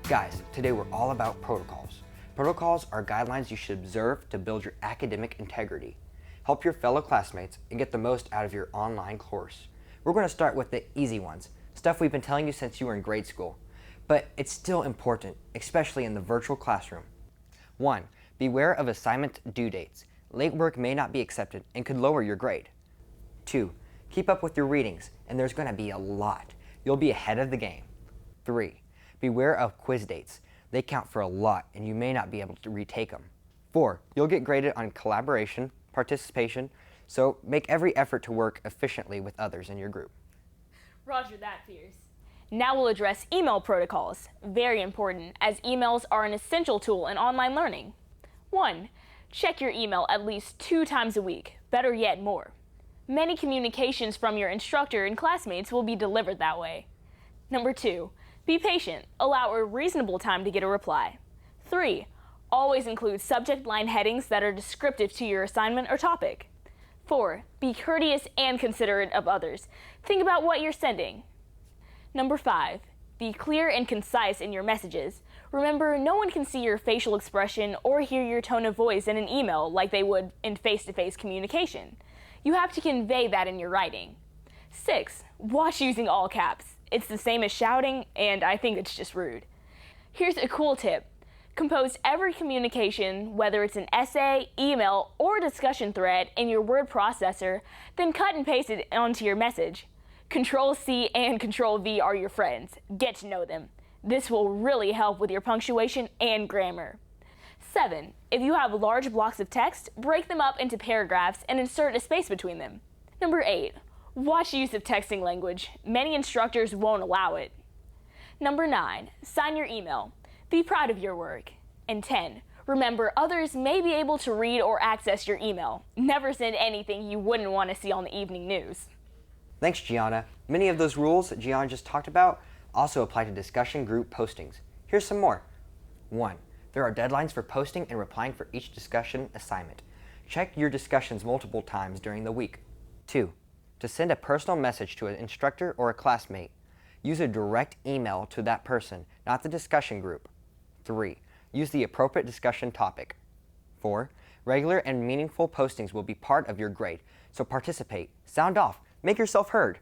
Guys, today we're all about protocols. Protocols are guidelines you should observe to build your academic integrity, help your fellow classmates, and get the most out of your online course. We're going to start with the easy ones, stuff we've been telling you since you were in grade school. But it's still important, especially in the virtual classroom. 1. Beware of assignment due dates. Late work may not be accepted and could lower your grade. 2. Keep up with your readings, and there's going to be a lot. You'll be ahead of the game. 3. Beware of quiz dates. They count for a lot, and you may not be able to retake them. 4. You'll get graded on collaboration, participation, so make every effort to work efficiently with others in your group. Roger that, Fierce. Now we'll address email protocols. Very important, as emails are an essential tool in online learning. 1. Check your email at least 2 times a week, better yet more. Many communications from your instructor and classmates will be delivered that way. 2. Be patient. Allow a reasonable time to get a reply. 3. Always include subject line headings that are descriptive to your assignment or topic. 4. Be courteous and considerate of others. Think about what you're sending. 5. Be clear and concise in your messages. Remember, no one can see your facial expression or hear your tone of voice in an email like they would in face-to-face communication. You have to convey that in your writing. 6. Watch using all caps. It's the same as shouting, and I think it's just rude. Here's a cool tip. Compose every communication, whether it's an essay, email, or discussion thread, in your word processor, then cut and paste it onto your message. Control-C and Control-V are your friends. Get to know them. This will really help with your punctuation and grammar. 7. If you have large blocks of text, break them up into paragraphs and insert a space between them. 8. Watch use of texting language. Many instructors won't allow it. 9. Sign your email. Be proud of your work. And 10. Remember, others may be able to read or access your email. Never send anything you wouldn't want to see on the evening news. Thanks, Gianna. Many of those rules that Gianna just talked about also apply to discussion group postings. Here's some more. 1. There are deadlines for posting and replying for each discussion assignment. Check your discussions multiple times during the week. 2. To send a personal message to an instructor or a classmate, use a direct email to that person, not the discussion group. 3. Use the appropriate discussion topic. 4. Regular and meaningful postings will be part of your grade, so participate, sound off, make yourself heard.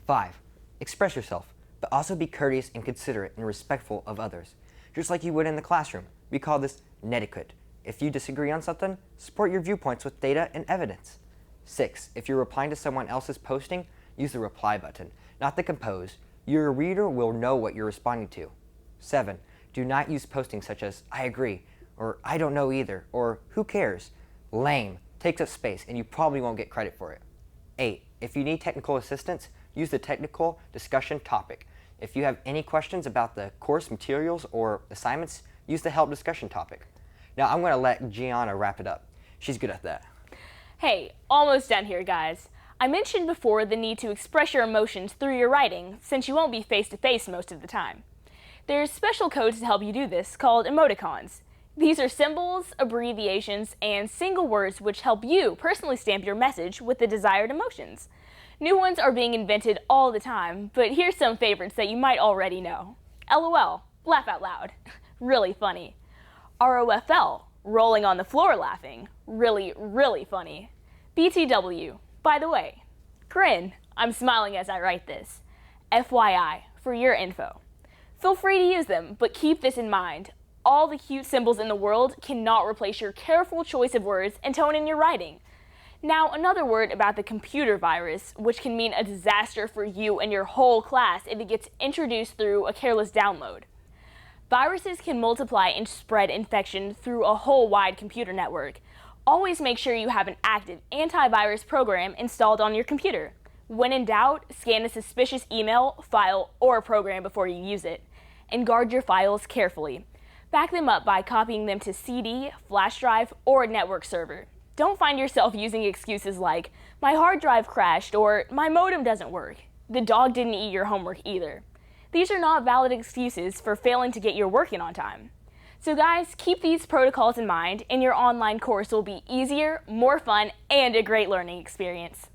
5. Express yourself, but also be courteous and considerate and respectful of others, just like you would in the classroom. We call this netiquette. If you disagree on something, support your viewpoints with data and evidence. 6. If you're replying to someone else's posting, use the reply button, not the compose. Your reader will know what you're responding to. 7. Do not use postings such as, I agree, or I don't know either, or who cares? Lame, takes up space, and you probably won't get credit for it. 8. If you need technical assistance, use the technical discussion topic. If you have any questions about the course materials or assignments, use the help discussion topic. Now I'm going to let Gianna wrap it up. She's good at that. Hey, almost done here, guys. I mentioned before the need to express your emotions through your writing, since you won't be face-to-face most of the time. There's special codes to help you do this called emoticons. These are symbols, abbreviations, and single words which help you personally stamp your message with the desired emotions. New ones are being invented all the time, but here's some favorites that you might already know. LOL, laugh out loud, really funny. ROFL, rolling on the floor laughing, really, really funny. BTW, by the way. Grin, I'm smiling as I write this. FYI, for your info. Feel free to use them, but keep this in mind. All the cute symbols in the world cannot replace your careful choice of words and tone in your writing. Now, another word about the computer virus, which can mean a disaster for you and your whole class if it gets introduced through a careless download. Viruses can multiply and spread infection through a whole wide computer network. Always make sure you have an active antivirus program installed on your computer. When in doubt, scan a suspicious email, file, or program before you use it. And guard your files carefully. Back them up by copying them to CD, flash drive, or a network server. Don't find yourself using excuses like, my hard drive crashed, or my modem doesn't work. The dog didn't eat your homework either. These are not valid excuses for failing to get your work in on time. So guys, keep these protocols in mind, and your online course will be easier, more fun, and a great learning experience.